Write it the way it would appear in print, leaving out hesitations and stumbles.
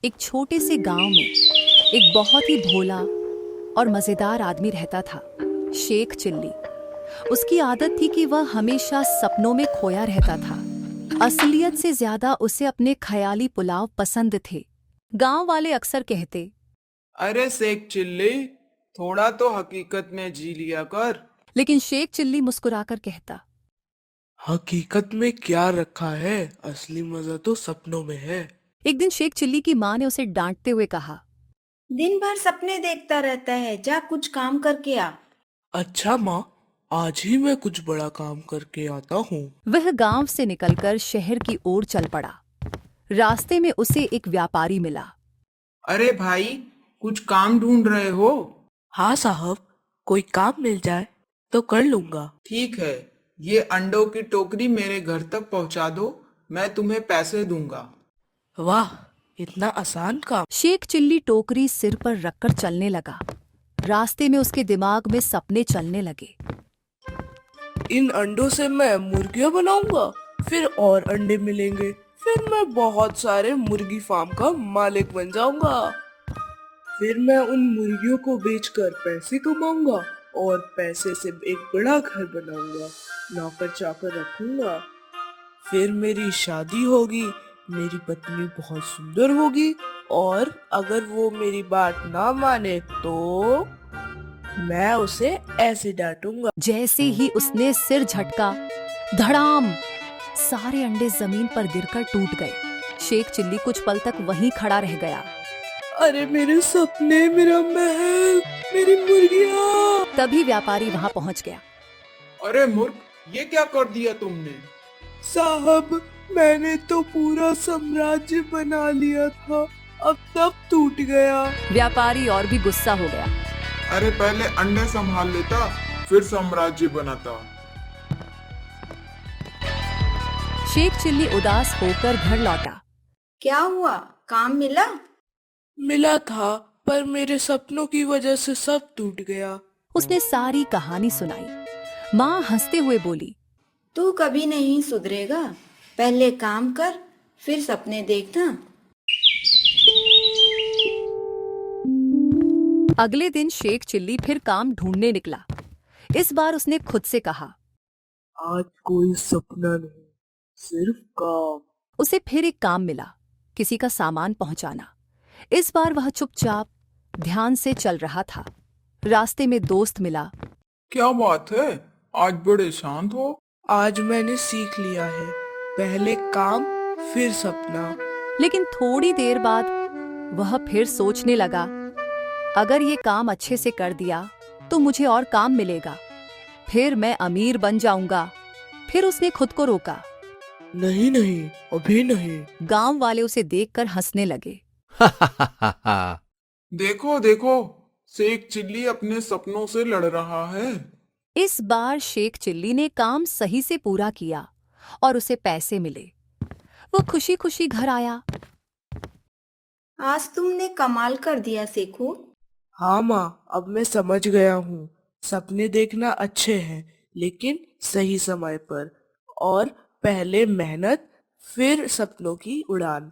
एक छोटे से गांव में एक बहुत ही भोला और मजेदार आदमी रहता था, शेख चिल्ली। उसकी आदत थी कि वह हमेशा सपनों में खोया रहता था। असलियत से ज्यादा उसे अपने ख्याली पुलाव पसंद थे। गांव वाले अक्सर कहते, अरे शेख चिल्ली, थोड़ा तो हकीकत में जी लिया कर। लेकिन शेख चिल्ली मुस्कुराकर कहता, हकीकत में क्या रखा है? असली मजा तो सपनों में है। एक दिन शेख चिल्ली की माँ ने उसे डांटते हुए कहा, दिन भर सपने देखता रहता है, जा कुछ काम करके आ। अच्छा माँ, आज ही मैं कुछ बड़ा काम करके आता हूँ। वह गांव से निकलकर शहर की ओर चल पड़ा। रास्ते में उसे एक व्यापारी मिला। अरे भाई, कुछ काम ढूंढ रहे हो? हाँ साहब, कोई काम मिल जाए तो कर लूंगा। ठीक है, ये अंडों की टोकरी मेरे घर तक पहुंचा दो, मैं तुम्हें पैसे दूंगा। वाह, इतना आसान काम। शेख चिल्ली टोकरी सिर पर रखकर चलने लगा। रास्ते में उसके दिमाग में सपने चलने लगे। इन अंडों से मैं मुर्गियाँ बनाऊंगा, फिर और अंडे मिलेंगे, फिर मैं बहुत सारे मुर्गी फार्म का मालिक बन जाऊंगा। फिर मैं उन मुर्गियों को बेचकर पैसे कमाऊंगा और पैसे से एक बड़ा घर बनाऊंगा, नौकर चाकर रखूंगा। फिर मेरी शादी होगी, मेरी पत्नी बहुत सुंदर होगी और अगर वो मेरी बात ना माने तो मैं उसे ऐसे डांटूंगा। जैसे ही उसने सिर झटका, धड़ाम, सारे अंडे जमीन पर गिरकर टूट गए। शेख चिल्ली कुछ पल तक वहीं खड़ा रह गया। अरे मेरे सपने, मेरा महल, मेरी मुर्गियाँ। तभी व्यापारी वहां पहुंच गया। अरे मूर्ख, ये क्या कर दिया तुमने? साहब, मैंने तो पूरा साम्राज्य बना लिया था, अब सब टूट गया। व्यापारी और भी गुस्सा हो गया। अरे पहले अंडे संभाल लेता, फिर साम्राज्य बनाता। शेख चिल्ली उदास होकर घर लौटा। क्या हुआ, काम मिला? मिला था, पर मेरे सपनों की वजह से सब टूट गया। उसने सारी कहानी सुनाई। माँ हंसते हुए बोली, तू कभी नहीं सुधरेगा, पहले काम कर, फिर सपने देखना। अगले दिन शेख चिल्ली फिर काम ढूंढने निकला। इस बार उसने खुद से कहा, आज कोई सपना नहीं, सिर्फ काम। उसे फिर एक काम मिला, किसी का सामान पहुंचाना। इस बार वह चुपचाप ध्यान से चल रहा था। रास्ते में दोस्त मिला। क्या बात है, आज बड़े शांत हो? आज मैंने सीख लिया है, पहले काम फिर सपना। लेकिन थोड़ी देर बाद वह फिर सोचने लगा, अगर ये काम अच्छे से कर दिया तो मुझे और काम मिलेगा, फिर मैं अमीर बन जाऊंगा। फिर उसने खुद को रोका। नहीं नहीं, अभी नहीं। गांव वाले उसे देखकर हंसने लगे। देखो देखो, शेख चिल्ली अपने सपनों से लड़ रहा है। इस बार शेख चिल्ली ने काम सही से पूरा किया और उसे पैसे मिले। वो खुशी खुशी घर आया। आज तुमने कमाल कर दिया सेखू। हाँ माँ, अब मैं समझ गया हूँ। सपने देखना अच्छे हैं, लेकिन सही समय पर, और पहले मेहनत फिर सपनों की उड़ान।